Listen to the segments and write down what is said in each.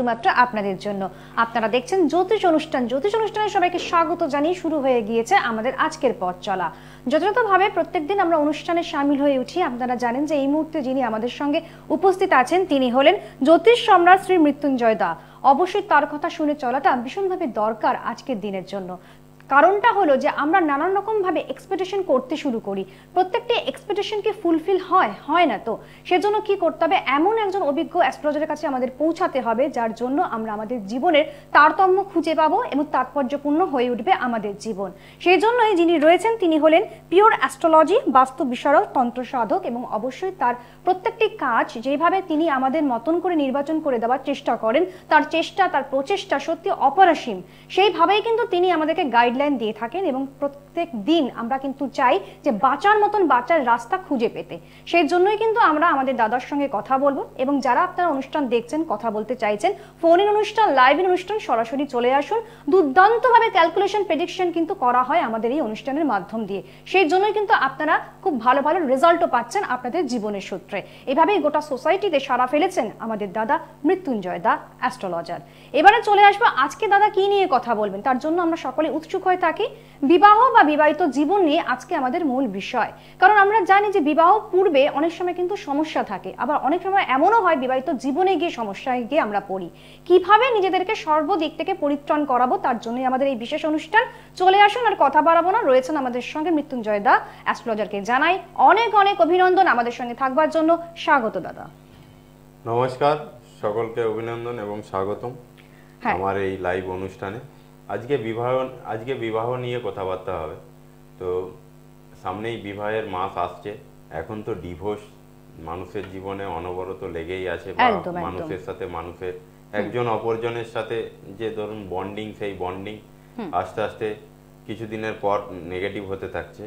মাত্র আপনাদের জন্য। আপনারা দেখছেন জ্যোতিষ অনুষ্ঠান। জ্যোতিষ অনুষ্ঠানে সবাইকে স্বাগত জানিয়ে শুরু হয়ে গিয়েছে আমাদের আজকের পথ চলা। যথাযথভাবে প্রত্যেকদিন আমরা অনুষ্ঠানে সামিল হয়ে উঠি। আপনারা জানেন যে এই মুহূর্তে যিনি আমাদের সঙ্গে উপস্থিত আছেন তিনি হলেন জ্যোতিষ সম্রাট শ্রী মৃত্যুঞ্জয় দা। অবশ্যই তার কথা শুনে চলাটা ভীষণভাবে দরকার আজকের দিনের জন্য। কারণটা হলো যে আমরা নানান রকম ভাবে এক্সপেকটেশন করতে শুরু করি, প্রত্যেকটি এক্সপেকটেশন কি ফুলফিল হয় না। তো সেজন্য কি করতে হবে, এমন একজন অভিজ্ঞ অ্যাস্ট্রোলজারের কাছে আমাদের পৌঁছাতে হবে যার জন্য আমরা আমাদের জীবনের তারতম্য খুঁজে পাবো এবং তাৎপর্যপূর্ণ হয়ে উঠবে আমাদের জীবন। সেই জন্যই যিনি রয়েছেন তিনি হলেন পিওর অ্যাস্ট্রোলজি বাস্তু বিশারদ তন্ত্র সাধক, এবং অবশ্যই তার প্রত্যেকটি কাজ যেভাবে তিনি আমাদের মতন করে নির্বাচন করে দেওয়ার চেষ্টা করেন, তার চেষ্টা তার প্রচেষ্টা সত্যি অপরিসীম। সেইভাবেই কিন্তু তিনি আমাদেরকে গাইডলাইন দিয়ে থাকেন এবং প্রত্যেক দিন আমরা কিন্তু চাই যে বাঁচার মতন বাঁচার রাস্তা খুঁজে পেতে। সেই জন্যই কিন্তু আমরা আমাদের দাদার সঙ্গে কথা বলবো, এবং যারা আপনারা অনুষ্ঠান দেখছেন কথা বলতে চাইছেন, ফোন ইন অনুষ্ঠান লাইভ ইন অনুষ্ঠান সরাসরি চলে আসুন। দুর্দান্তভাবে ক্যালকুলেশন প্রেডিকশন কিন্তু করা হয় আমাদের এই অনুষ্ঠানের মাধ্যম দিয়ে। সেই জন্যই কিন্তু আপনারা খুব ভালো ভালো রেজাল্টও পাচ্ছেন আপনাদের জীবনের সূত্রে। এভাবেই গোটা সোসাইটিতে সাড়া ফেলেছেন আমাদের দাদা মৃত্যুঞ্জয় দা অ্যাস্ট্রোলজার। এবারে চলে আসবো আজকে দাদা কি নিয়ে কথা বলবেন, তার জন্য আমরা সকলে উৎসুক হয়ে থাকি। বিবাহ বা বিবাহিত জীবন নিয়ে আজকে আমাদের মূল বিষয়। কারণ আমরা জানি যে বিবাহ পূর্বে অনেক সময় কিন্তু সমস্যা থাকে, আবার অনেক সময় এমনও হয় বিবাহিত জীবনে গিয়ে সমস্যায় গিয়ে আমরা পড়ি। কিভাবে নিজেদেরকে সর্বদিক থেকে পরিত্রাণ করাবো তার জন্যই আমাদের এই বিশেষ অনুষ্ঠান। চলে আসুন, আর কথা বাড়াবো না, রয়েছেন আমাদের সঙ্গে মৃত্যুঞ্জয় দা অ্যাস্ট্রোলজারকে জানাই অনেক অনেক অভিনন্দন আমাদের সঙ্গে থাকবার জন্য। স্বাগত দাদা। নমস্কার, সকলকে অভিনন্দন এবং স্বাগতম আমার এই লাইভ অনুষ্ঠানে। আজকে বিবাহ নিয়ে কথাবার্তা হবে। তো সামনেই বিবাহের মাস আসছে। এখন তো ডিভোর্স মানুষের জীবনে অনবরত লেগেই আছে, বা মানুষের সাথে মানুষের একজন অপরজনের সাথে যে ধরুন বন্ডিং, সেই বন্ডিং আস্তে আস্তে কিছুদিনের পর নেগেটিভ হতে থাকছে।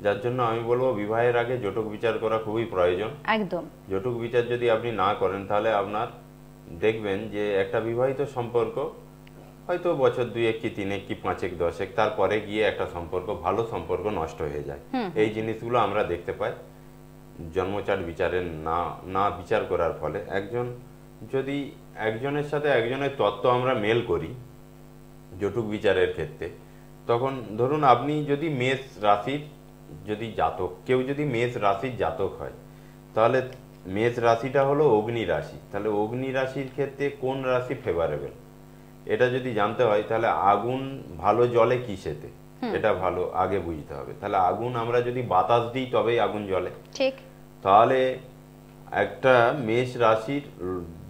যার জন্য আমি বলবো বিবাহের আগে জটক বিচার করা খুবই প্রয়োজন। একদম জটক বিচার যদি আপনি না করেন তাহলে আপনার দেখবেন যে একটা বিবাহিত সম্পর্ক হয়তো বছর 2 কি 3 কি 5 10 তারপরে গিয়ে একটা সম্পর্ক, ভালো সম্পর্ক নষ্ট হয়ে যায়। এই জিনিসগুলো আমরা দেখতে পাই জন্মচাট বিচারের না বিচার করার ফলে। যদি একজনের সাথে একজনের তত্ত্ব আমরা মেল করি জটক বিচারের ক্ষেত্রে, তখন ধরুন আপনি যদি মেষ রাশির যদি জাতক, কেউ যদি মেষ রাশির জাতক হয়, তাহলে মেষ রাশিটা হলো অগ্নি রাশি। তাহলে অগ্নি রাশির ক্ষেত্রে কোন রাশি ফেভারেবল এটা যদি জানতে হয়, তাহলে আগুন ভালো জ্বলে কিসেতে, এটা ভালো আগে বুঝতে হবে। তাহলে আগুন আমরা যদি বাতাস দিই তবেই আগুন জ্বলে, ঠিক। তাহলে একটা মেষ রাশির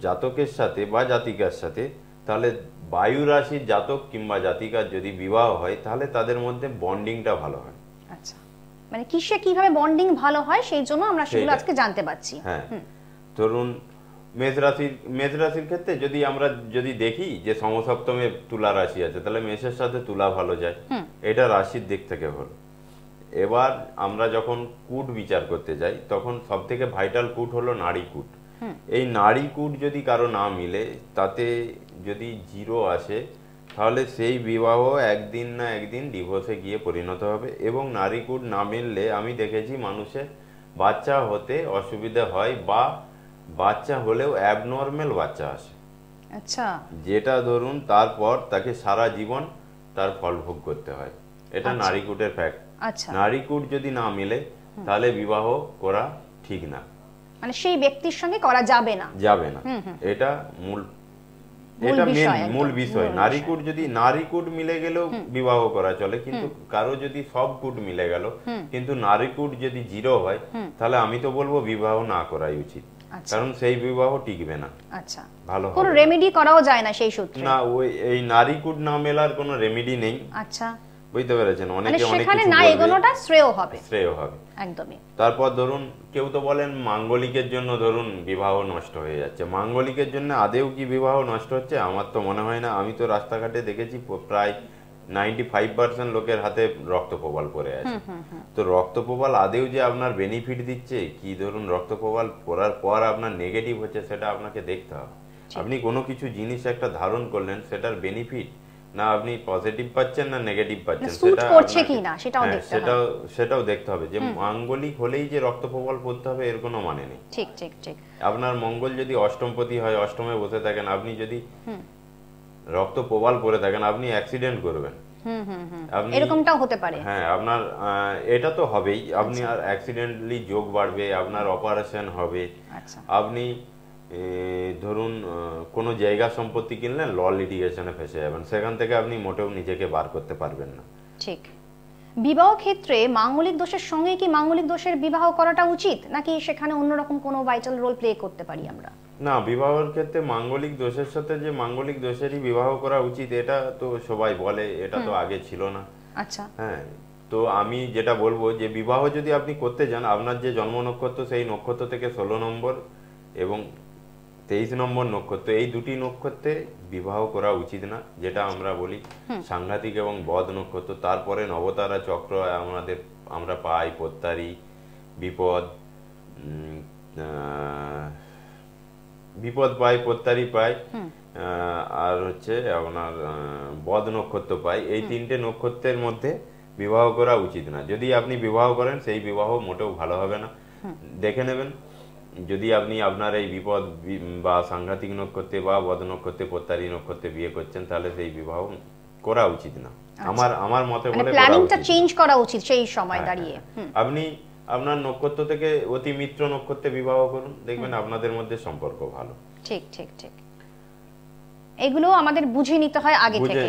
জাতকের সাথে বা জাতিকার সাথে, তাহলে বায়ু রাশির জাতক কিংবা জাতিকার যদি বিবাহ হয়, তাহলে তাদের মধ্যে বন্ডিংটা ভালো হয়। আচ্ছা, মানে কিসে কিভাবে বন্ডিং ভালো হয় সেই জন্য আমরা সেগুলো আজকে জানতে পাচ্ছি। হ্যাঁ, ধরুন মেষ রাশির ক্ষেত্রে যদি দেখি যে সমসপ্তমে তুলা রাশি আছে, তাহলে মেষের সাথে তুলা ভালো যায়, এটা রাশির দিক থেকে হলো। এবার আমরা যখন কূট বিচার করতে যাই, তখন সব থেকে ভাইটাল কূট হলো নারী কূট। এই নারী কূট যদি কারো না মিলে, তাতে যদি 0 আসে, তাহলে সেই বিবাহ একদিন না একদিন ডিভোর্সে গিয়ে পরিণত হবে। এবং নারী কূট না মিললে আমি দেখেছি মানুষের বাচ্চা হতে অসুবিধা হয়, বা বাচ্চা হলেও অ্যাবনর্মাল বাচ্চা আসে। আচ্ছা, যেটা ধরুন তারপর তাকে সারা জীবন তার ফল ভোগ করতে হয়। এটা নারী কূটের ফ্যাক্ট। নারী কূট যদি না মিলে তাহলে বিবাহ করা ঠিক না, মানে সেই ব্যক্তির সঙ্গে করা যাবে না। এটা মূল বিষয়। নারী কূট মিলে গেলেও বিবাহ করা চলে, কিন্তু কারো যদি সব কূট মিলে গেল কিন্তু নারী কূট যদি 0 হয়, তাহলে আমি তো বলবো বিবাহ না করাই উচিত। কারণ সেই বিবাহ টিকবে না। আচ্ছা, ভালো কোনো রেমেডি করাও যায় না সেই সূত্রে? না, এই নারী কূট না মেলার কোনো রেমেডি নেই। আচ্ছা, বুঝতে পেরেছেন? অনেকে অনেক কিছু না, এগোনোটা শ্রেয় হবে। একদমই। তারপর ধরুন কেউ তো বলেন মাঙ্গলিকের জন্য ধরুন বিবাহ নষ্ট হয়ে যাচ্ছে। মাঙ্গলিকের জন্য আদেও কি বিবাহ নষ্ট হচ্ছে? আমার তো মনে হয় না। আমি তো রাস্তাঘাটে দেখেছি প্রায় 95% লোকের হাতে রক্তপ্রবাল পড়ে আছে। তো রক্তপ্রবাল আদেও যে আপনার বেনিফিট দিচ্ছে কি, ধরুন রক্তপ্রবাল পড়ার পর আপনার নেগেটিভ হচ্ছে, সেটা আপনাকে দেখতে হবে। আপনি কোনো কিছু জিনিস একটা ধারণ করলেন, সেটার বেনিফিট না আপনি পজিটিভ পাচ্ছেন না নেগেটিভ পাচ্ছেন, স্যুট করছে কিনা সেটাও দেখতে হবে। সেটাও দেখতে হবে যে মাঙ্গলিক হলেই যে রক্ত প্রবাল পড়তে হবে এর কোনো মানে নেই। ঠিক ঠিক ঠিক। আপনার মঙ্গল যদি অষ্টমপতি হয়, অষ্টমে বসে থাকেন, আপনি যদি রক্ত প্রবাল পড়ে থাকেন আপনি অ্যাক্সিডেন্ট করবেন। এরকমটাও হতে পারে। হ্যাঁ, আপনার এটা তো হবেই, আপনি আর অ্যাক্সিডেন্টলি যোগ বাড়বে, আপনার অপারেশন হবে। আপনি ধরুন কোনো জায়গা সম্পত্তি কিনলেন, ল লিটিগেশনে ফেসে যাবেন, সেখান থেকে আপনি মোটেও নিজেকে বার করতে পারবেন না। ঠিক। বিবাহ ক্ষেত্রে মাঙ্গলিক দোষের সঙ্গে কি মাঙ্গলিক দোষের বিবাহ করাটা উচিত, নাকি সেখানে অন্যরকম কোনো ভাইটাল রোল প্লে করতে পারি আমরা? না, বিবাহের ক্ষেত্রে মাঙ্গলিক দোষের সাথে যে মাঙ্গলিক দোষেরই বিবাহ করা উচিত এটা তো সবাই বলে, এটা তো আগে ছিল না। আচ্ছা। হ্যাঁ, তো আমি যেটা বলবো যে বিবাহ যদি আপনি করতে যান, আপনার যে জন্ম নক্ষত্র সেই নক্ষত্র থেকে 16 নম্বর এবং 23 নম্বর নক্ষত্র, এই দুটি নক্ষত্রে বিবাহ করা উচিত না, যেটা আমরা বলি সাংঘাতিক এবং বদ নক্ষত্র। তারপরে নবতারা চক্র আমরা পাই, পত্তারি, বিপদ পাই, পত্তারি পাই, আর হচ্ছে আপনার বদ নক্ষত্র পাই। এই তিনটে নক্ষত্রের মধ্যে বিবাহ করা উচিত না। যদি আপনি বিবাহ করেন সেই বিবাহ মোটেও ভালো হবে না। দেখে নেবেন, যদি আপনি আপনার এই বিপদ বা সাংঘাতিক নক্ষত্রে বা বদ নক্ষত্রে, পত্তারি নক্ষত্রে বিয়ে করছেন, তাহলে সেই বিবাহ করা উচিত না। আমার মতে বলে প্ল্যানিংটা চেঞ্জ করা উচিত সেই সময় দাঁড়িয়ে। আপনি আপনার নক্ষত্র থেকে অতি মিত্র নক্ষত্রে বিবাহ করুন, দেখবেন আপনাদের মধ্যে সম্পর্ক ভালো। ঠিক ঠিক ঠিক। এগুলো আমাদের বুঝে নিতে হয় আগে থেকে।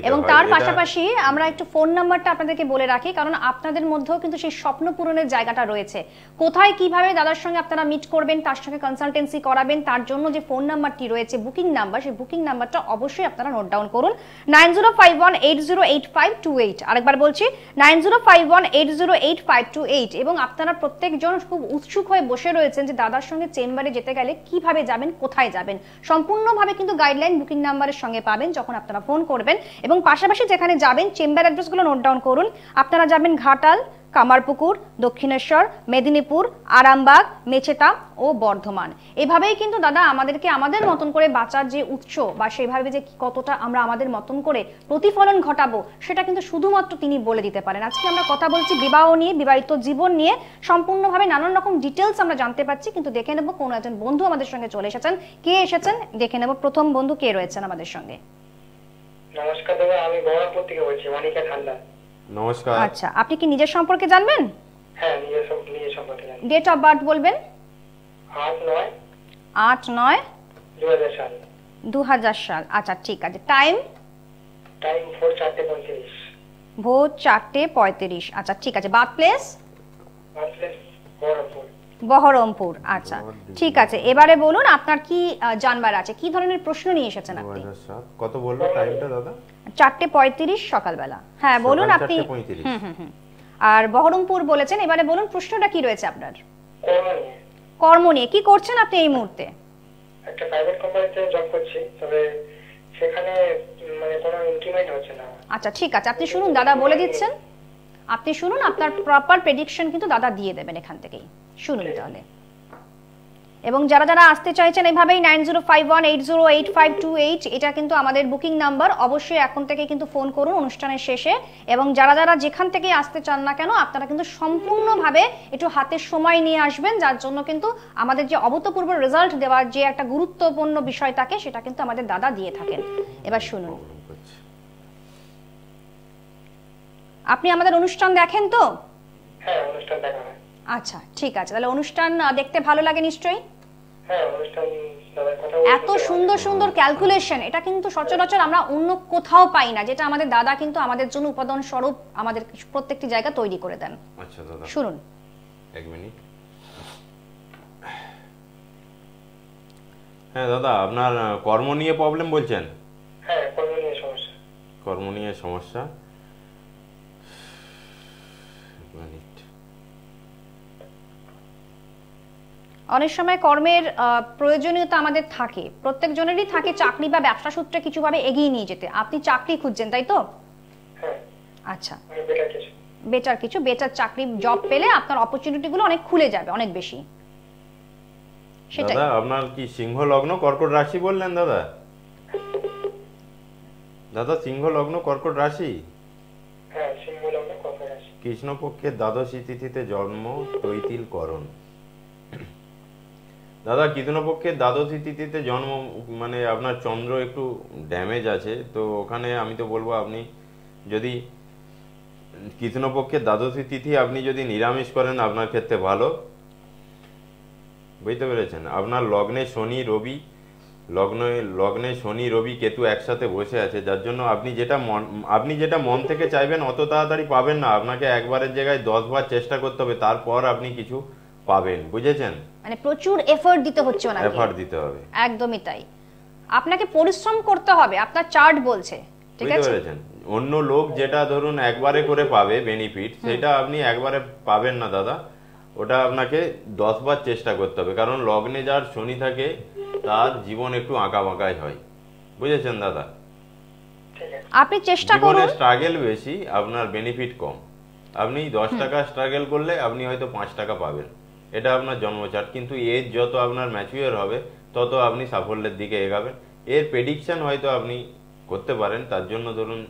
এবং হয়। তার পাশাপাশি আমরা একটু ফোন নাম্বারটা আপনাদেরকে বলে রাখি, কারণ আপনাদের মধ্যেও কিন্তু সেই স্বপ্ন পূরণের জায়গাটা রয়েছে। কোথায় কিভাবে দাদার সঙ্গে আপনারা মিট করবেন, তার সঙ্গে কনসালটেন্সি করাবেন, তার জন্য যে ফোন নাম্বারটি রয়েছে বুকিং নাম্বার, সেই বুকিং নাম্বারটা অবশ্যই আপনারা নোট ডাউন করুন, 9051808528। আরেকবার বলছি 9051808528। এবং আপনারা প্রত্যেকজন খুব উৎসুক হয়ে বসে রয়েছেন যে দাদার সঙ্গে চেম্বারে যেতে গেলে কিভাবে যাবেন, কোথায় যাবেন, সম্পূর্ণভাবে কিন্তু গাইডলাইন বুকিং নাম্বারের সঙ্গে পাবেন যখন আপনারা ফোন করবেন। এবং পাশাপাশি যেখানে যাবেন চেম্বার অ্যাড্রেসগুলো নোট ডাউন করুন। আপনারা যাবেন ঘাটাল, কামারপুকুর, দক্ষিণেশ্বর, মেদিনীপুর, আরামবাগ, মেচেতা ও বর্ধমান। এভাবেই কিন্তু দাদা আমাদেরকে আমাদের মতন করে বাঁচার যে উৎস বা সেভাবে যে কতটা আমরা আমাদের মতন করে প্রতিফলন ঘটাবো সেটা কিন্তু শুধুমাত্র তিনি বলে দিতে পারেন। আজকে আমরা কথা বলছি বিবাহ নিয়ে, বিবাহিত জীবন নিয়ে, সম্পূর্ণভাবে নানান রকম ডিটেলস আমরা জানতে পারছি। কিন্তু দেখে নেব কোন একজন বন্ধু আমাদের সঙ্গে চলে এসেছেন। কে এসেছেন দেখে নেব। প্রথম বন্ধু কে রয়েছেন আমাদের সঙ্গে? নমস্কার দাদা, আমি বহরমপুর থেকে বলছি, মনিকা ঠান্ডা। নমস্কার। আচ্ছা, আপনি কি নিজের সম্পর্কে জানবেন? হ্যাঁ, নিজের সম্পর্কে জানবেন। ডেট অফ বার্থ বলবেন? 8/9/2000 সাল। 2000 সাল। আচ্ছা ঠিক আছে। টাইম? ভোর 4:35। ভোর 4:35। আচ্ছা ঠিক আছে। Birth place? বহরমপুর। বহরমপুর। আচ্ছা ঠিক আছে। এবারে বলুন আপনার কি জানবার আছে, কি ধরনের প্রশ্ন নিয়ে এসেছেন আপনি? কত বললো টাইমটা দাদা? 4:35 সকালবেলা। হ্যাঁ বলুন আপনি। আর বহরমপুর বলেছেন। এবারে বলুন প্রশ্নটা কি রয়েছে আপনার? কর্ম নিয়ে। কি করছেন আপনি এই মুহূর্তে? একটা প্রাইভেট কোম্পানিতে জব করছি, তবে সেখানে মানে কোনো ইনক্রিমেন্ট হচ্ছে না। আচ্ছা ঠিক আছে, আপনি শুনুন, দাদা বলে দিচ্ছেন, আপনি শুনুন, আপনার প্রপার প্রেডিকশন কিন্তু দাদা দিয়ে দেবেন এখান থেকেই। শুনুন তাহলে। এবং যারা যারা আসতে চাইছেন এভাবেই 9051808528, এটা কিন্তু আমাদের বুকিং নাম্বার। অবশ্যই এখন থেকে কিন্তু ফোন করুন অনুষ্ঠানের শেষে। এবং যারা যারা যেখান থেকে আসতে চান না কেন আপনারা কিন্তু সম্পূর্ণভাবে একটু হাতে সময় নিয়ে আসবেন, যার জন্য কিন্তু আমাদের যে অভূতপূর্ব রেজাল্ট দেওয়ার যে একটা গুরুত্বপূর্ণ বিষয় থাকে সেটা কিন্তু আমাদের দাদা দিয়ে থাকেন। এবার শুনুন। আপনি আমাদের অনুষ্ঠান দেখেন তো? হ্যাঁ, অনুষ্ঠান দেখা হয়। আচ্ছা ঠিক আছে, তাহলে অনুষ্ঠান দেখতে ভালো লাগে নিশ্চয়ই। হ্যাঁ, অনুষ্ঠান দাদার কথা এত সুন্দর সুন্দর ক্যালকুলেশন এটা কিন্তু সচরাচর আমরা অন্য কোথাও পাই না, যেটা আমাদের দাদা কিন্তু আমাদের জন্য উপাদান স্বরূপ আমাদের প্রত্যেকটি জায়গা তৈরি করে দেন। আচ্ছা দাদা শুনুন। এক মিনিট। হ্যাঁ দাদা, আপনার কর্ম নিয়ে প্রবলেম বলছেন? হ্যাঁ, কর্ম নিয়ে সমস্যা। কর্ম নিয়ে সমস্যা। অনেক সময় কর্মের প্রয়োজনীয়তা আমাদের থাকে, প্রত্যেক জনেরই থাকে, চাকরি বা ব্যবসা সূত্রে কিছুভাবে এগিয়ে নিয়ে যেতে। আপনি চাকরি খুঁজছেন তাই তো? হ্যাঁ। আচ্ছা, বেটার কিছু বেটার চাকরি জব পেলে আপনার অপরচুনিটি গুলো অনেক খুলে যাবে, অনেক বেশি। দাদা আপনার কি সিংহ লগ্ন কর্কট রাশি বললেন দাদা? দাদা সিংহ লগ্ন কর্কট রাশি, হ্যাঁ সিংহ লগ্ন কর্কট রাশি। কৃষ্ণপক্ষের দ্বাদশী তিথিতে জন্ম, তৈতিল করণ। দাদা কৃষ্ণপক্ষের দ্বাদশী তিথিতে জন্ম মানে আপনার চন্দ্র একটু ড্যামেজ আছে, তো ওখানে আমি তো বলবো আপনি যদি কৃষ্ণপক্ষের দ্বাদশী তিথি আপনি যদি নিরামিষ করেন আপনার ক্ষেত্রে ভালো, বুঝতে পেরেছেন। আপনার লগ্নে শনি রবি, লগ্নে শনি রবি কেতু একসাথে বসে আছে, যার জন্য আপনি যেটা মন থেকে চাইবেন অত তাড়াতাড়ি পাবেন না। আপনাকে একবারের জায়গায় 10 বার চেষ্টা করতে হবে, তারপর আপনি কিছু পাবেন, বুঝেছেন। মানে প্রচুর এফর্ট দিতে হচ্ছে ওনাকে। এফর্ট দিতে হবে, একদমই তাই। আপনাকে পরিশ্রম করতে হবে, আপনার চার্ট বলছে, ঠিক বুঝতে আছে। পেরেছেন। অন্য লোক যেটা ধরুন একবারে করে পাবে বেনিফিট, সেটা আপনি একবারে পাবেন না দাদা, ওটা আপনাকে 10 বার চেষ্টা করতে হবে। কারণ লগ্নে যার শনি থাকে তার জীবন একটু আঁকা বাঁকাই হয়, বুঝেছেন দাদা। ঠিক আছে। আপনি চেষ্টা জীবনে করুন। স্ট্রাগল বেশি, আপনার বেনিফিট কম। আপনি 10 টাকা স্ট্রাগল করলে আপনি হয়তো 5 টাকা পাবেন, এটা আপনার জন্মচার্ট। কিন্তু এজ যত আপনার ম্যাচিওর হবে তত আপনি সাফল্যের দিকে এগাবেন। এর প্রেডিকশন হয়তো আপনি করতে পারেন, তার জন্য ধরুন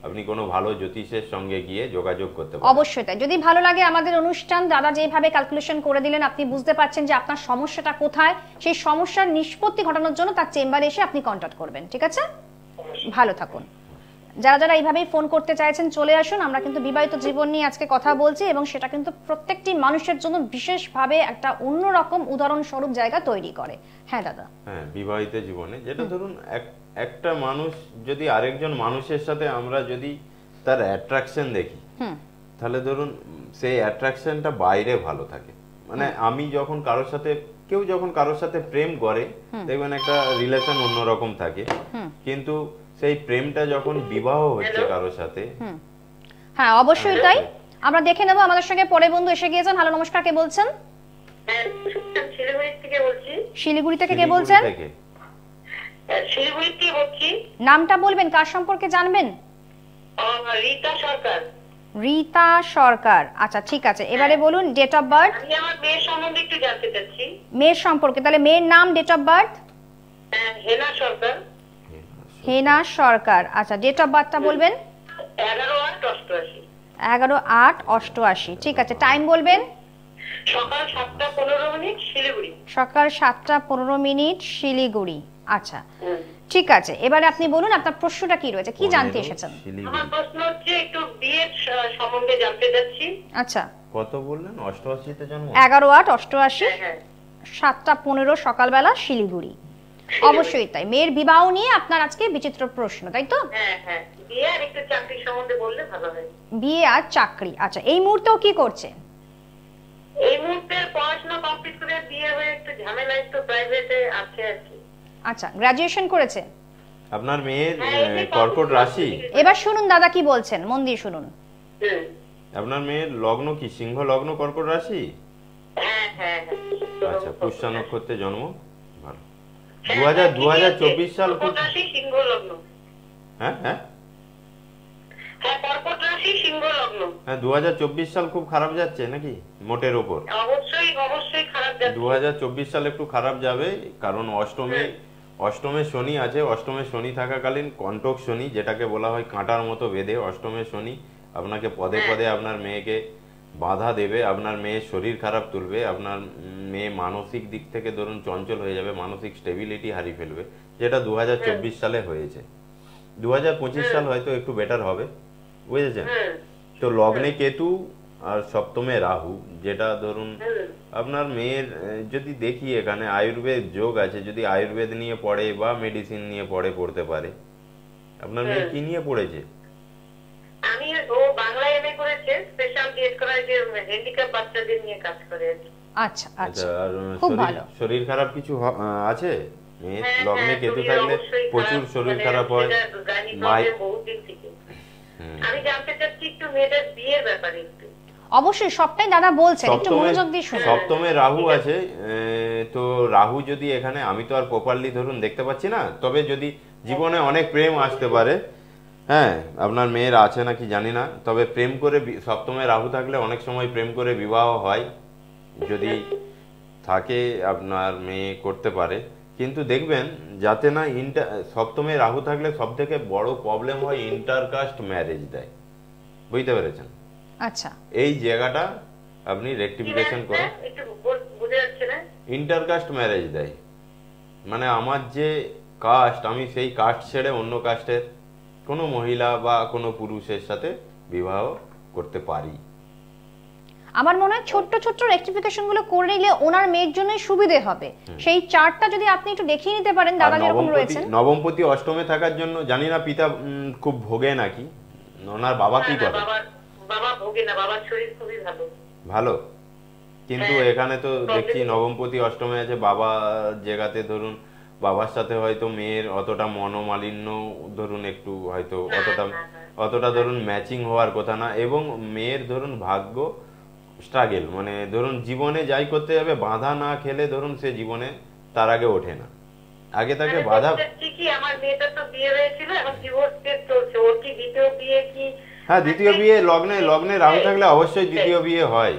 আপনি কোনো ভালো জ্যোতিষের সঙ্গে গিয়ে যোগাযোগ করতে পারেন। অবশ্যই তাই। যদি ভালো লাগে আমাদের অনুষ্ঠান, দাদা যেভাবে ক্যালকুলেশন করে দিলেন, আপনি বুঝতে পারছেন যে আপনার সমস্যাটা কোথায়, সেই সমস্যার নিষ্পত্তি ঘটানোর জন্য তার চেম্বারে এসে আপনি কন্ট্যাক্ট করবেন, ঠিক আছে। ভালো থাকুন। যারা যারা এইভাবেই ফোন করতে চাইছেন চলে আসুন। আমরা কিন্তু বিবাহিত জীবন নিয়ে আজকে কথা বলছি, এবং সেটা কিন্তু প্রত্যেকটি মানুষের জন্য বিশেষভাবে একটা অন্যরকম উদাহরণস্বরূপ জায়গা তৈরি করে। হ্যাঁ দাদা। হ্যাঁ, বিবাহিত জীবনে যেটা ধরুন একটা মানুষ যদি আরেকজন মানুষের সাথে আমরা যদি তার অ্যাট্রাকশন দেখি, তাহলে ধরুন সেই অ্যাট্রাকশনটা বাইরে ভালো থাকে। মানে আমি যখন কেউ যখন কারোর সাথে প্রেম করে, দেখবেন একটা রিলেশন অন্যরকম থাকে, কিন্তু সেই প্রেমটা যখন বিবাহ হচ্ছে কারোর সাথে। হ্যাঁ অবশ্যই তাই। আমরা দেখে নেব। আমাদের সঙ্গে পরে বন্ধু এসে গিয়েছেন। হ্যালো, নমস্কার, কে বলছেন? শিলিগুড়ি থেকে বলছি। শিলিগুড়ি থেকে কে বলছেন? শিলিগুড়ি থেকে বলছি। নামটা বলবেন, কার সম্পর্কে জানবেন? রীতা সরকার। রীতা সরকার, আচ্ছা ঠিক আছে। এবারে বলুন ডেট অফ বার্থ। আমি আমার মেয়ের সম্বন্ধে একটু জানতে চাচ্ছি। মেয়ের সম্পর্কে, তাহলে মেয়ের নাম, ডেট অফ বার্থ? হেনা সরকার। হেনা সরকার, আচ্ছা ডেট অফ বার্থটা বলবেন? 11/8/88। 11/8/88, ঠিক আছে। টাইম বলবেন? সকাল 7:15 শিলিগুড়ি। সকাল 7:15 শিলিগুড়ি, আচ্ছা ঠিক আছে। এবারে আপনি বলুন আপনার প্রশ্নটা কি রয়েছে, কি জানতে এসেছেন? আমার প্রশ্ন হচ্ছে একটু বিয়ের সম্বন্ধে জানতে চাচ্ছি। আচ্ছা, কত বললেন? 88 তে জন্ম। 11/8/88, হ্যাঁ 7:15 সকালবেলা শিলিগুড়ি। অবশ্যই তাই। মেয়ের বিবাহ নিয়ে আপনার আজকে বিচিত্র প্রশ্ন, তাই তো? হ্যাঁ বিয়ে আর একটু চাকরির সম্বন্ধে বললে ভালো হয়। বিয়ে আর চাকরি, আচ্ছা। এই মুহূর্তেও কি করছে? এই মুহূর্তে পড়াশোনা কমপ্লিট করে বিয়ে হয়ে একটু ঝামেলা, একটু প্রাইভেটে আছে আর কি। আচ্ছা, গ্রাজুয়েশন করেছে। আপনার মেয়ের কর্কট রাশি। এবার শুনুন দাদা কি বলছেন, মন দিয়ে শুনুন। আপনার মেয়ের লগ্ন কি সিংহ লগ্ন কর্কট রাশি? হ্যাঁ আচ্ছা, পুষ্যা নক্ষত্রে জন্ম। ভালো। 2024 সাল খুব। কর্কট রাশি সিংহ লগ্ন। হ্যাঁ হ্যাঁ কর্কট রাশি সিংহ লগ্ন। হ্যাঁ, 2024 সাল খুব খারাপ যাচ্ছে নাকি মোটের উপর? অবশ্যই খারাপ যাচ্ছে। 2024 সাল একটু খারাপ যাবে, কারণ অষ্টমে শনি আছে। অষ্টমে শনি থাকাকালীন কণ্টক শনি, যেটাকে বলা হয় কাঁটার মতো বেঁধে, অষ্টমে শনি আপনাকে পদে পদে আপনার মেয়েকে বাধা দেবে, আপনার মেয়ের শরীর খারাপ তুলবে, আপনার মেয়ে মানসিক দিক থেকে ধরুন চঞ্চল হয়ে যাবে, মানসিক স্টেবিলিটি হারিয়ে ফেলবে, যেটা 2024 সালে হয়েছে। 2025 সাল হয়তো একটু বেটার হবে, বুঝেছেন। তো লগ্নে কেতু আর সপ্তমে রাহু, যেটা ধরুন আপনার মেয়ের যদি দেখি এখানে আয়ুর্বেদ যোগ আছে, যদি আয়ুর্বেদ নিয়ে পড়ে বা মেডিসিন নিয়ে পড়তে পারে। আপনার মেয়ে কি নিয়ে পড়েছে? ও বাংলা এমএ করেছে, স্পেশাল গেট করায় যে হ্যান্ডিক্যাপ বাচ্চাদের নিয়ে কাজ করে। আচ্ছা আচ্ছা, আর খুব ভালো। শরীর খারাপ কিছু আছে? লগ্নে কেতু থাকলে প্রচুর শরীর খারাপ হয়। আমি জানতে চাচ্ছি একটু মেয়েদের বিয়ের ব্যাপারে একটু। অবশ্যই সবটাই দাদা বলছেন, একটু মনোযোগ দিয়ে শুনুন। সপ্তমে রাহু আছে, তো রাহু যদি এখানে, আমি তো আর প্রপারলি ধরুন দেখতে পাচ্ছি না, তবে যদি জীবনে অনেক প্রেম আসতে পারে। হ্যাঁ, আপনার মেয়ের আছে নাকি জানি না, তবে প্রেম করে সপ্তমে রাহু থাকলে অনেক সময় প্রেম করে বিবাহ হয়, যদি থাকে আপনার মেয়ে করতে পারে। কিন্তু দেখবেন যাতে না সপ্তমে রাহু থাকলে সব থেকে বড় প্রবলেম হয় ইন্টারকাস্ট ম্যারেজ দেয়, বুঝতে পেরেছেন? আচ্ছা, এই জায়গাটা আপনি রেকটিফিকেশন করেন। একটু বুঝে যাচ্ছে না। ইন্টারকাস্ট ম্যারেজ দেয় মানে আমার যে কাস্ট, আমি সেই কাস্ট ছেড়ে অন্য কাস্টের কোনো মহিলা বা কোনো পুরুষের সাথে বিবাহ করতে পারি। আমার মনে হয় ছোট্ট ছোট্ট রেকটিফিকেশন গুলো করে নিলে ওনার মেয়ের জন্য সুবিধে হবে। সেই চার্টটা যদি আপনি একটু দেখিয়ে নিতে পারেন, দাদা যেরকম রয়েছেন। নবমপতি অষ্টমে থাকার জন্য জানি না পিতা খুব ভোগে নাকি, ওনার বাবা কি করে? বাবা ভোগে না, বাবার শরীর খুবই ভালো। ভালো, কিন্তু এখানে তো দেখছি নবমপতি অষ্টমে আছে, বাবা জায়গাতে ধরুন বাবার সাথে হয়তো মেয়ের অতটা মনোমালিন্য ধরুন একটু হয়তো অতটা ধরুন ম্যাচিং হওয়ার কথা না, এবং মেয়ের ধরুন ভাগ্য স্ট্রাগেল, মানে ধরুন জীবনে যাই করতে যাবে বাধা না খেলে ধরুন সে জীবনে তার আগে ওঠে না, আগে তাকে বাধা। ঠিকই, আমার মেয়েটা তো বিয়ে হয়েছিল, এখন ডিভোর্স কেস চলছে। ওর কি দ্বিতীয় বিয়ে কি? হ্যাঁ, দ্বিতীয় বিয়ে লগ্নে রাহু থাকলে অবশ্যই দ্বিতীয় বিয়ে হয়।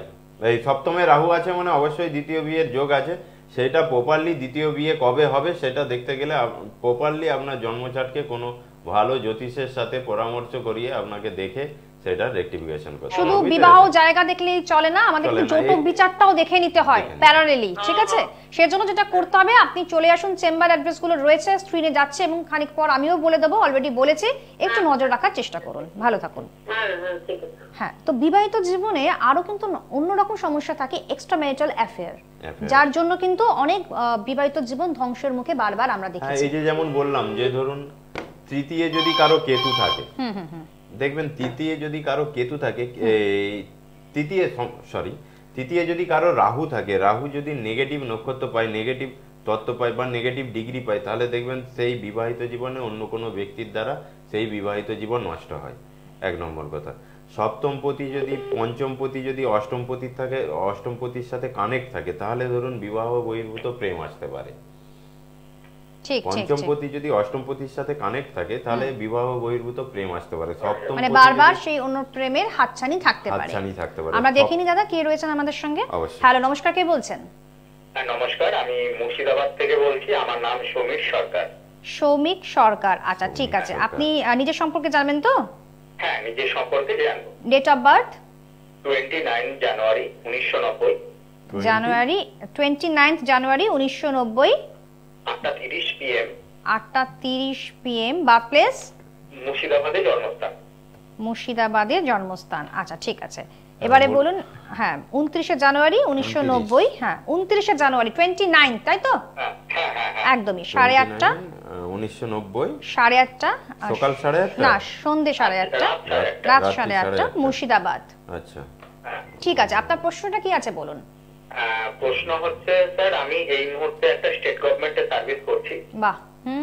এই সপ্তমে রাহু আছে মানে অবশ্যই দ্বিতীয় বিয়ের যোগ আছে। সেটা প্রপারলি দ্বিতীয় বিয়ে কবে হবে সেটা দেখতে গেলে প্রপারলি আপনার জন্মচার্টকে কোনো ভালো জ্যোতিষের সাথে পরামর্শ করিয়ে আপনাকে দেখে সেটা রেকটিফিকেশন করতে হবে। শুধু বিবাহ জায়গা দেখলেই চলে না, আমাদের কিন্তু যৌতুক বিচারটাও দেখে নিতে হয় প্যারালেলি, ঠিক আছে? সেজন্য যেটা করতে হবে, আপনি চলে আসুন, চেম্বার অ্যাড্রেস গুলো রয়েছে স্ক্রিনে যাচ্ছে, এবং খানিক পর আমিও বলে দেবো, অলরেডি বলেছি, একটু নজর রাখার চেষ্টা করুন। ভালো থাকুন। হ্যাঁ, তো বিবাহিত জীবনে আরো কিন্তু অন্যরকম সমস্যা থাকে, এক্সট্রা ম্যারিটাল অ্যাফেয়ার, যার জন্য কিন্তু অনেক বিবাহিত জীবন ধ্বংসের মুখে বারবার আমরা দেখেছি। এই যে যেমন বললাম যে ধরুন তৃতীয় যদি কারো কেতু থাকে, দেখবেন তৃতীয় যদি কারো কেতু থাকে, তৃতীয় যদি কারো রাহু থাকে, রাহু যদি নেগেটিভ নক্ষত্র পায়, নেগেটিভ তত্ত্ব পায় বা নেগেটিভ ডিগ্রি পায়, তাহলে দেখবেন সেই বিবাহিত জীবনে অন্য কোনো ব্যক্তির দ্বারা সেই বিবাহিত জীবন নষ্ট হয়। এক নম্বর কথা। সপ্তমপতি যদি পঞ্চমপতি যদি অষ্টমপতির থাকে, অষ্টমপতির সাথে কানেক্ট থাকে, তাহলে ধরুন বিবাহ বহির্ভূত প্রেম আসতে পারে। পঞ্চমপতি যদি অষ্টমপতির সাথে কানেক্ট থাকে তাহলে বিবাহ বহির্ভূত প্রেম আসতে পারে। সপ্তম মানে বারবার সেই অন্য প্রেমের হাতছানি থাকতে পারে। আমরা দেখিনি দাদা কে রয়েছেন আমাদের সঙ্গে। হ্যালো, নমস্কার, কে বলছেন? নমস্কার, আমি মুর্শিদাবাদ থেকে বলছি। আমার নাম সৌমিক সরকার। সৌমিক সরকার, আচ্ছা ঠিক আছে। আপনি নিজের সম্পর্কে জানবেন তো? হ্যাঁ, নিজের সম্পর্কে জানবো। Date of birth? 29 January 1990। January 29 January 1990, 8:30 PM। 8:30 PM। Birth place? মুর্শিদাবাদে জন্মস্থান। মুর্শিদাবাদে জন্মস্থান, আচ্ছা ঠিক আছে। এবারে বলুন। হ্যাঁ, 29 জানুয়ারি 1990। হ্যাঁ, 29 জানুয়ারি 29, তাই তো? একদমই 8:30 1990, 8:30 সকাল 8:30 না, সন্ধ্যে 8:30, রাত 8:30, মুর্শিদাবাদ। আচ্ছা ঠিক আছে, আপনার প্রশ্নটা কি আছে বলুন। প্রশ্ন হচ্ছে স্যার, আমি এই মুহূর্তে একটা স্টেট গভর্নমেন্টে সার্ভিস করছি। বাহ।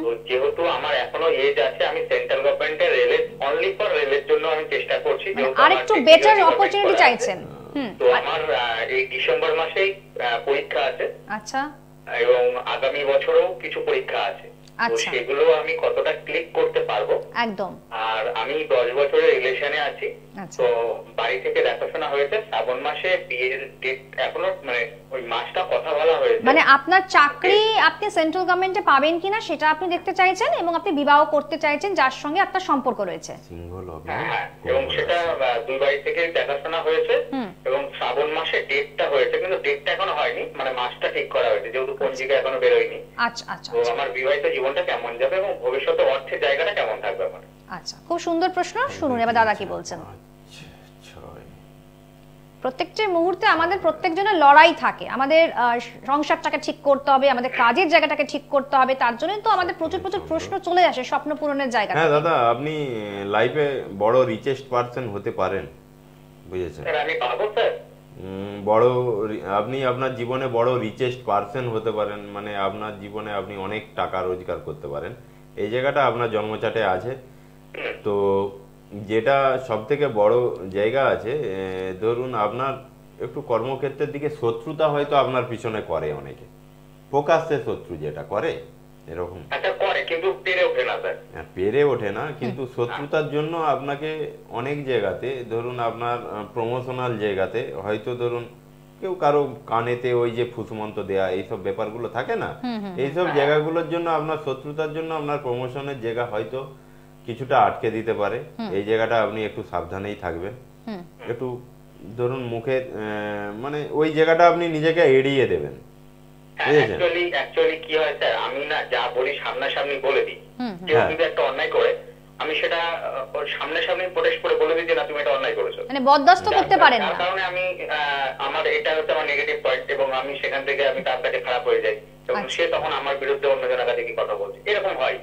তো যেহেতু আমার এখনো এজ আছে, আমি সেন্ট্রাল গভর্নমেন্টের রেলের অনলি ফর রেলের জন্য আমি চেষ্টা করছি। আরেকটু বেটার অপরচুনিটি চাইছেন। তো আমার এই ডিসেম্বর মাসেই পরীক্ষা আছে। আচ্ছা। এবং আগামী বছরও কিছু পরীক্ষা আছে। তো সেগুলো আমি কতটা ক্লিক করতে পারবো? একদম। আর আমি 10 বছরের রিলেশনে আছি। তো বাড়ি থেকে দেখাশোনা হয়েছে, শ্রাবণ মাসে বিয়ের ডেট এখনো, মানে ওই মাসটা কথা বলা হয়েছে। মানে আপনার চাকরি আপনি সেন্ট্রাল গভর্নমেন্টে পাবেন কিনা সেটা আপনি দেখতে চাইছেন, এবং আপনি বিবাহ করতে চাইছেন যার সঙ্গে আপনার সম্পর্ক রয়েছে। হ্যাঁ, এবং সেটা দুই বাড়ি থেকে দেখাশোনা হয়েছে, এবং শ্রাবণ মাসে ডেটটা হয়েছে, কিন্তু ডেটটা এখনো হয়নি, মানে মাসটা ঠিক করা হয়েছে, যেহেতু পঞ্জিকা এখনো বেরোয়নি। আচ্ছা আচ্ছা। তো আমার বিবাহিত জীবনটা কেমন যাবে এবং ভবিষ্যতে অর্থের জায়গাটা কেমন থাকবে আমার? আচ্ছা, খুব সুন্দর প্রশ্ন। শুনুন এবার দাদা কি বলছেন। প্রত্যেকটা মুহূর্তে আমাদের প্রত্যেকজনের লড়াই থাকে। আমাদের সংসারটাকে ঠিক করতে হবে, আমাদের কাজের জায়গাটাকে ঠিক করতে হবে, তার জন্যই তো আমাদের প্রচুর প্রচুর প্রশ্ন চলে আসে স্বপ্ন পূরণের জায়গা। হ্যাঁ দাদা, আপনি লাইফে বড় রিচেস্ট পারসন হতে পারেন, বুঝেছেন? আমি পাবো স্যার? বড়, আপনি আপনার জীবনে বড় রিচেস্ট পারসন হতে পারেন, মানে আপনার জীবনে আপনি অনেক টাকা রোজগার করতে পারেন। এই জায়গাটা আপনার জন্মচাটে আছে। তো যেটা সব থেকে বড় জায়গা আছে, ধরুন আপনার একটু কর্মক্ষেত্রের দিকে শত্রুতা হয়তো আপনার পিছনে করে অনেকে, প্রকাশ্যে শত্রু যেটা করে এরকম পেরে ওঠে না, কিন্তু শত্রুতার জন্য আপনাকে অনেক জায়গাতে, ধরুন আপনার প্রমোশনাল জায়গাতে হয়তো ধরুন কেউ কারো কানেতে ওই যে ফুসমন্ত দেয়া এইসব ব্যাপারগুলো থাকে না, এইসব জায়গাগুলোর জন্য আপনার শত্রুতার জন্য আপনার প্রমোশনের জায়গা হয়তো কিছুটা আটকে দিতে পারে। এই জায়গাটা আপনি একটু সাবধানেই থাকবেন। একটু ধরুন মুখে মানে ওই জায়গাটা আপনি নিজেকে এড়িয়ে দেবেন। অ্যাকচুয়ালি কি হয় স্যার, আমি না যা বলি সামনাসামনি বলে দিই। কেউ যদি একটা অন্যায় করে আমি সেটা ওর সামনাসামনি প্রোটেস্ট করে বলে দিই যে না তুমি এটা অন্যায় করেছো, মানে বরদাস্ত করতে পারেন না। তার কারণে আমি আমার এটা হচ্ছে আমার নেগেটিভ পয়েন্ট, এবং আমি সেখান থেকে আমি তার কাছে খারাপ হয়ে যাই, এবং সে তখন আমার বিরুদ্ধে অন্যজনের কাছে কি কথা বলছে, এরকম হয়।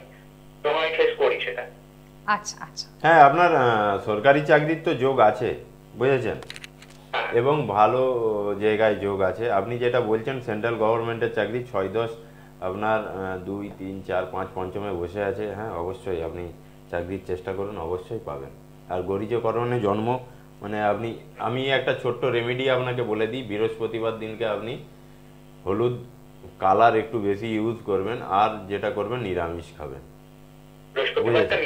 তো আমি ফেস করি সেটা। আচ্ছা আচ্ছা। হ্যাঁ, আপনার সরকারি চাকরির তো যোগ আছে, বুঝেছেন, এবং ভালো জায়গায় যোগ আছে। আপনি যেটা বলছেন সেন্ট্রাল গভর্নমেন্টের চাকরি 6-10 আপনার 2, 3, 4, 5 পঞ্চমে বসে আছে। হ্যাঁ, অবশ্যই আপনি চাকরির চেষ্টা করুন, অবশ্যই পাবেন। আর গরিজকরণে জন্ম মানে আমি একটা ছোট্ট রেমেডি আপনাকে বলে দিই। বৃহস্পতিবার দিনকে আপনি হলুদ কালার একটু বেশি ইউজ করবেন, আর যেটা করবেন নিরামিষ খাবেন।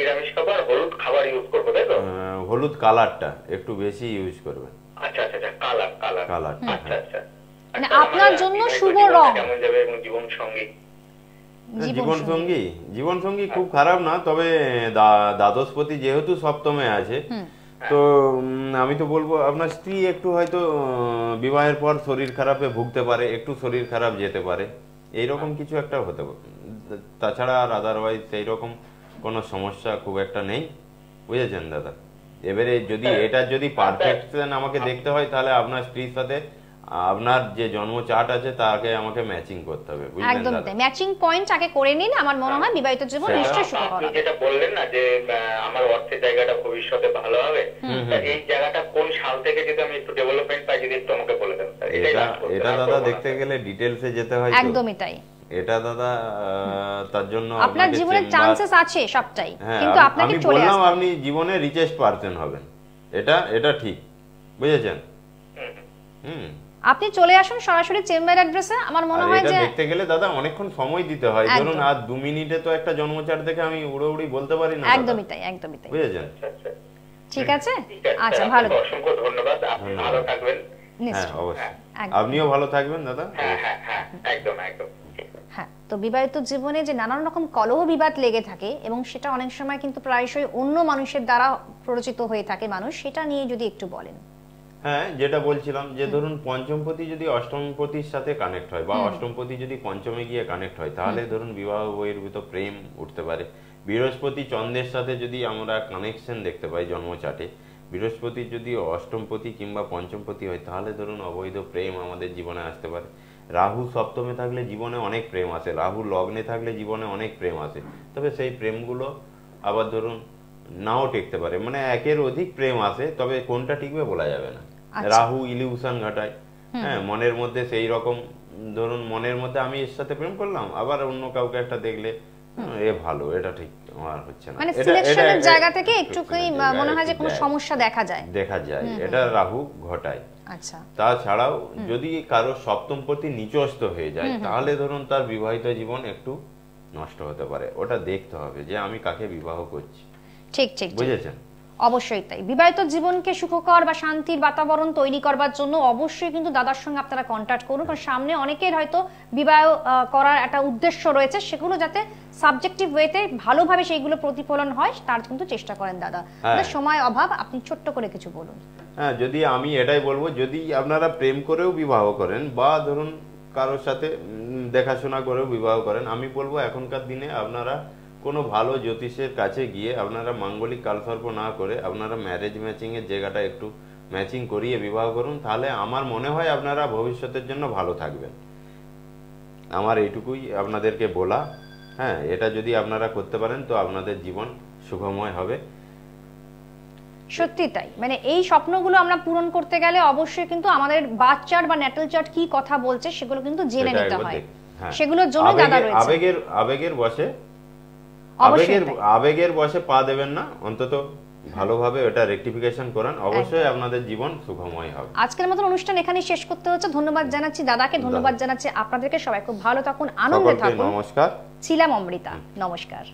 নিরামিষ খাবার, হলুদ খাবার ইউজ করবো, তাই তো? হলুদ কালারটা একটু বেশি ইউজ করবেন। আচ্ছা আচ্ছা, কালার। আচ্ছা আচ্ছা, মানে আপনার জন্য শুভ রং কেমন যাবে? এবং জীবন সঙ্গী খুব খারাপ না, তবে দ্বাদশপতি যেহেতু সপ্তমে আছে, তো আমি তো বলবো আপনার স্ত্রী একটু হয়তো বিবাহের পর শরীর খারাপে ভুগতে পারে, একটু শরীর খারাপ যেতে পারে, এইরকম কিছু একটা হতে পারে। তাছাড়া আর আদারওয়াইজ সেই রকম কোনো সমস্যা খুব একটা নেই, বুঝেছেন দাদা। এবারে যদি পারফেকশন আমাকে দেখতে হয়, তাহলে আপনার স্ত্রীর সাথে আপনার যে জন্ম চার্ট আছে তাকে আমাকে ম্যাচিং করতে হবে, বুঝলেন দাদা। একদম তাই, ম্যাচিং পয়েন্ট আগে করে নিন। আমার মনে হয় বিবাহিত জীবন নিশ্চয়ই সুখকর হবে। আপনি যেটা বললেন না যে আমার অর্থের জায়গাটা ভবিষ্যতে ভালো হবে, এই জায়গাটা কোন সাল থেকে যদি আমি একটু ডেভেলপমেন্ট পাই, যদি একটু আমাকে বলে দেন স্যার। এটা দাদা দেখতে গেলে ডিটেইলসে যেতে হয়। একদমই তাই। এটা দাদা তার জন্য আপনার জীবনে চান্সেস আছে সবটাই, কিন্তু আপনাকে চলে আসতে বললাম আপনি জীবনে রিচেস্ট পারসন হবেন, এটা ঠিক, বুঝেছেন। আপনি চলে আসুন সরাসরি চেম্বার অ্যাড্রেসে। আমার মনে হয় যে দেখতে গেলে দাদা অনেকক্ষণ সময় দিতে হয়, ধরুন আর 2 মিনিটে তো একটা জন্মচার্ট দেখে আমি উড়ি বলতে পারি না। একদমই তাই, বুঝেছেন। ঠিক আছে, আচ্ছা, ভালো, অসংখ্য ধন্যবাদ। আপনি ভালো থাকবেন। হ্যাঁ, অবশ্যই আপনিও ভালো থাকবেন দাদা। হ্যাঁ, একদম। হ্যাঁ, তো বিবাহিত জীবনে যে নানান রকম কলহ বিবাদ লেগে থাকে, এবং সেটা অনেক সময় কিন্তু প্রায়শই অন্য মানুষের দ্বারা প্ররোচিত হয়ে থাকে মানুষ, সেটা নিয়ে যদি একটু বলেন। হ্যাঁ, যেটা বলছিলাম যে ধরুন পঞ্চমপতি যদি অষ্টমপতির সাথে কানেক্ট হয়, বা অষ্টমপতি যদি পঞ্চমে গিয়ে কানেক্ট হয়, তাহলে ধরুন বিবাহ বহির্ভূত প্রেম উঠতে পারে। বৃহস্পতি চন্দ্রের সাথে যদি আমরা কানেকশন দেখতে পাই জন্মচাটে, বৃহস্পতি যদি অষ্টমপতি কিংবা পঞ্চমপতি হয়, তাহলে ধরুন অবৈধ প্রেম আমাদের জীবনে আসতে পারে। রাহু সপ্তমে থাকলে জীবনে অনেক প্রেম আসে, রাহু লগ্নে থাকলে জীবনে অনেক প্রেম আসে, তবে সেই প্রেমগুলো আবার ধরুন নাও টিকতে পারে, মানে একের অধিক প্রেম আসে, তবে কোনটা টিকবে বলা যাবে না। রাহু ইলিউশন ঘটায়। হ্যাঁ, মনের মধ্যে সেই রকম ধরুন মনের মধ্যে আমি এর সাথে প্রেম করলাম, আবার অন্য কাউকে একটা দেখলে এ ভালো, এটা ঠিক আমার হচ্ছে না, মানে সিলেকশনের জায়গা থেকে একটু মনে হয় যে কোনো সমস্যা দেখা যায়, এটা রাহু ঘটায়। আচ্ছা, তাছাড়াও যদি কারো সপ্তমপতি নিচস্থ হয়ে যায়, তাহলে ধরুন তার বিবাহিত জীবন একটু নষ্ট হতে পারে। ওটা দেখতে হবে যে আমি কাকে বিবাহ করছি। ঠিক, বুঝেছেন। অবশ্যই তাই। বিবাহিত জীবনকে সুখকর বা শান্তির বাতাবরণ তৈরি করবার জন্য অবশ্যই কিন্তু দাদার সঙ্গে আপনারা কন্ট্যাক্ট করুন, কারণ সামনে অনেকের হয়তো বিবাহ করার একটা উদ্দেশ্য রয়েছে, সেগুলো যাতে সাবজেক্টিভ ওয়েতে ভালোভাবে সেইগুলো প্রতিফলন হয় তার কিন্তু চেষ্টা করেন দাদা। সময় অভাব, আপনি ছোট্ট করে কিছু বলুন। হ্যাঁ, যদি আমি এটাই বলবো, যদি আপনারা প্রেম করেও বিবাহ করেন, বা ধরুন কারোর সাথে দেখাশোনা করেও বিবাহ করেন, আমি বলবো এখনকার দিনে আপনারা কোনো ভালো জ্যোতিষের কাছে গিয়ে আপনারা মাঙ্গলিক কালসর্প না করে আপনারা ম্যারেজ ম্যাচিং এর জায়গাটা একটু ম্যাচিং করিয়ে বিবাহ করুন, তাহলে আমার মনে হয় আপনারা ভবিষ্যতের জন্য ভালো থাকবেন। আমার এইটুকুই আপনাদেরকে বলা। হ্যাঁ, এটা যদি আপনারা করতে পারেন তো আপনাদের জীবন সুখময় হবে। সত্যি তাই, মানে এই স্বপ্নগুলো আমরা পূরণ করতে গেলে অবশ্যই কিন্তু আমাদের বার্থ চার্ট বা ন্যাটাল চার্ট কি কথা বলছে সেগুলো কিন্তু জেনে নিতে হয়। সেগুলোর জন্য দাদা রয়েছে। আবেগের বশে পা দেবেন না, অন্তত ভালোভাবে এটা রেকটিফিকেশন করেন, অবশ্যই আপনাদের জীবন সুখময় হবে। আজকের মতন অনুষ্ঠান এখানেই শেষ করতে হচ্ছে। ধন্যবাদ জানাচ্ছি দাদাকে, ধন্যবাদ জানাচ্ছি আপনাদেরকে। সবাই খুব ভালো থাকুন, আনন্দে থাকুন। নমস্কার। ছিলাম অমৃতা, নমস্কার।